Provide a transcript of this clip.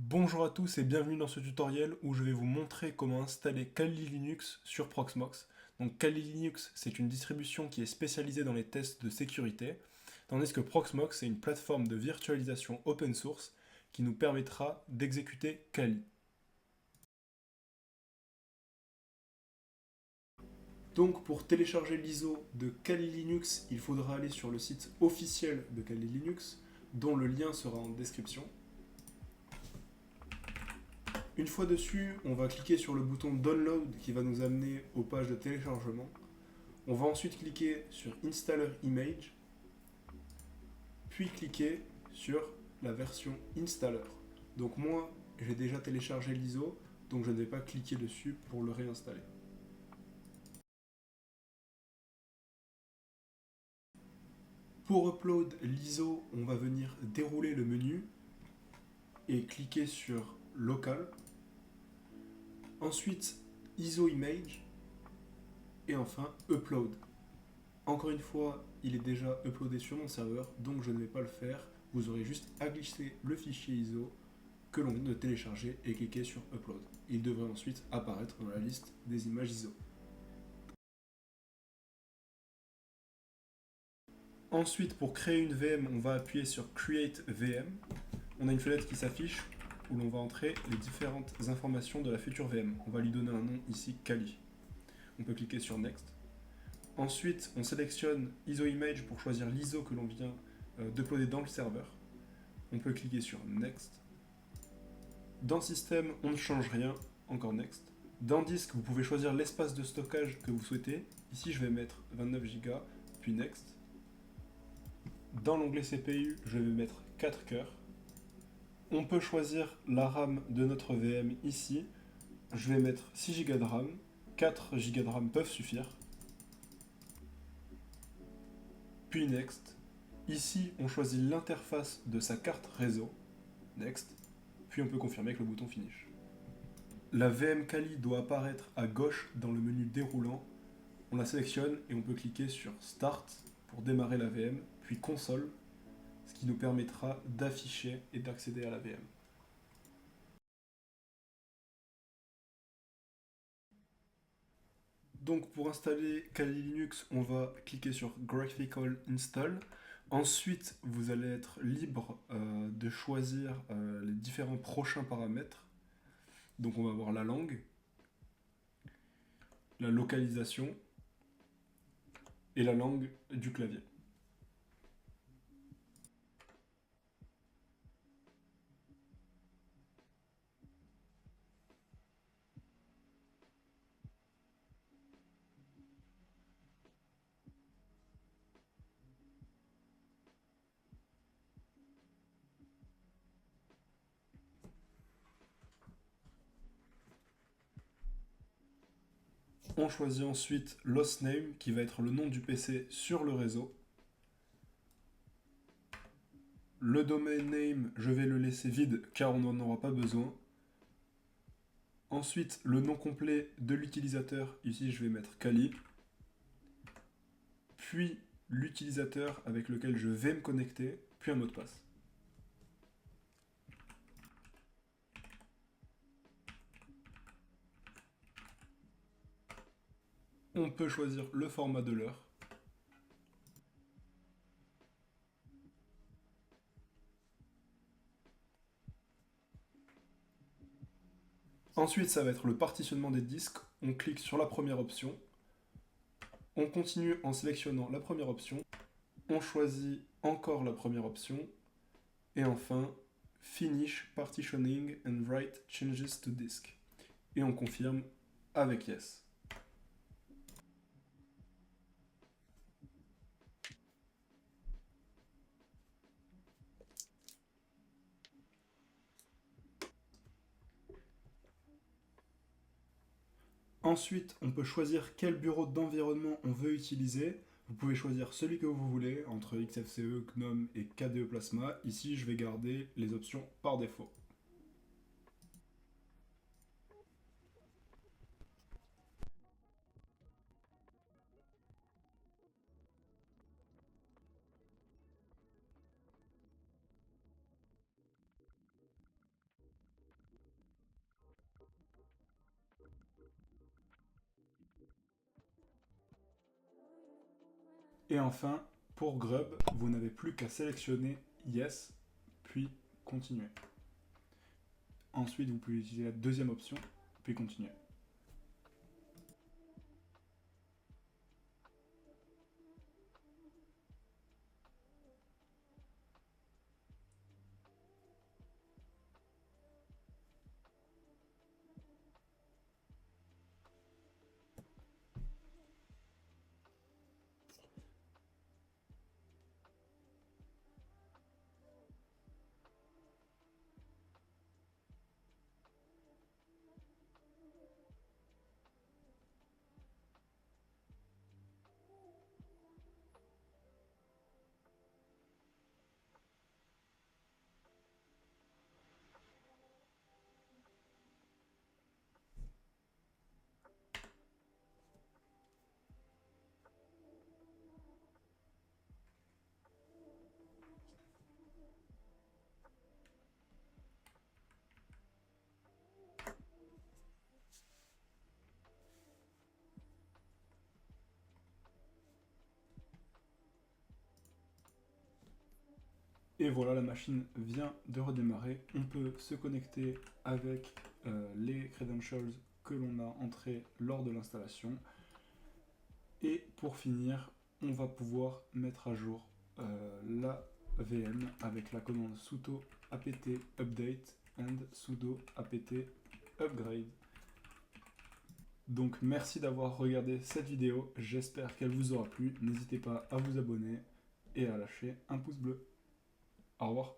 Bonjour à tous et bienvenue dans ce tutoriel où je vais vous montrer comment installer Kali Linux sur Proxmox. Donc Kali Linux, c'est une distribution qui est spécialisée dans les tests de sécurité, tandis que Proxmox est une plateforme de virtualisation open source qui nous permettra d'exécuter Kali. Donc pour télécharger l'ISO de Kali Linux, il faudra aller sur le site officiel de Kali Linux, dont le lien sera en description. Une fois dessus, on va cliquer sur le bouton Download qui va nous amener aux pages de téléchargement. On va ensuite cliquer sur Installer Image, puis cliquer sur la version Installer. Donc moi, j'ai déjà téléchargé l'ISO, donc je ne vais pas cliquer dessus pour le réinstaller. Pour upload l'ISO, on va venir dérouler le menu et cliquer sur Local. Ensuite, ISO Image et enfin Upload. Encore une fois, il est déjà uploadé sur mon serveur, donc je ne vais pas le faire. Vous aurez juste à glisser le fichier ISO que l'on vient de télécharger et cliquer sur Upload. Il devrait ensuite apparaître dans la liste des images ISO. Ensuite, pour créer une VM, on va appuyer sur Create VM. On a une fenêtre qui s'affiche où l'on va entrer les différentes informations de la future VM. On va lui donner un nom ici, Kali. On peut cliquer sur Next. Ensuite, on sélectionne ISO Image pour choisir l'ISO que l'on vient d'uploader dans le serveur. On peut cliquer sur Next. Dans Système, on ne change rien, encore Next. Dans Disque, vous pouvez choisir l'espace de stockage que vous souhaitez. Ici, je vais mettre 29 Go, puis Next. Dans l'onglet CPU, je vais mettre 4 cœurs. On peut choisir la RAM de notre VM ici. Je vais mettre 6 Go de RAM. 4 Go de RAM peuvent suffire. Puis Next. Ici, on choisit l'interface de sa carte réseau. Next. Puis on peut confirmer avec le bouton Finish. La VM Kali doit apparaître à gauche dans le menu déroulant. On la sélectionne et on peut cliquer sur Start pour démarrer la VM, puis Console, ce qui nous permettra d'afficher et d'accéder à la VM. Donc pour installer Kali Linux, on va cliquer sur Graphical Install. Ensuite, vous allez être libre de choisir les différents prochains paramètres. Donc on va avoir la langue, la localisation et la langue du clavier. On choisit ensuite l'hostname qui va être le nom du PC sur le réseau. Le domain name, je vais le laisser vide car on n'en aura pas besoin. Ensuite, le nom complet de l'utilisateur, ici je vais mettre Kali. Puis l'utilisateur avec lequel je vais me connecter, puis un mot de passe. On peut choisir le format de l'heure. Ensuite, ça va être le partitionnement des disques. On clique sur la première option. On continue en sélectionnant la première option. On choisit encore la première option. Et enfin, Finish Partitioning and Write Changes to Disk. Et on confirme avec Yes. Ensuite, on peut choisir quel bureau d'environnement on veut utiliser. Vous pouvez choisir celui que vous voulez entre XFCE, GNOME et KDE Plasma. Ici, je vais garder les options par défaut. Et enfin, pour Grub, vous n'avez plus qu'à sélectionner Yes, puis Continuer. Ensuite, vous pouvez utiliser la deuxième option, puis Continuer. Et voilà, la machine vient de redémarrer. On peut se connecter avec les credentials que l'on a entrés lors de l'installation. Et pour finir, on va pouvoir mettre à jour la VM avec la commande sudo apt update and sudo apt upgrade. Donc merci d'avoir regardé cette vidéo, j'espère qu'elle vous aura plu. N'hésitez pas à vous abonner et à lâcher un pouce bleu. Au revoir.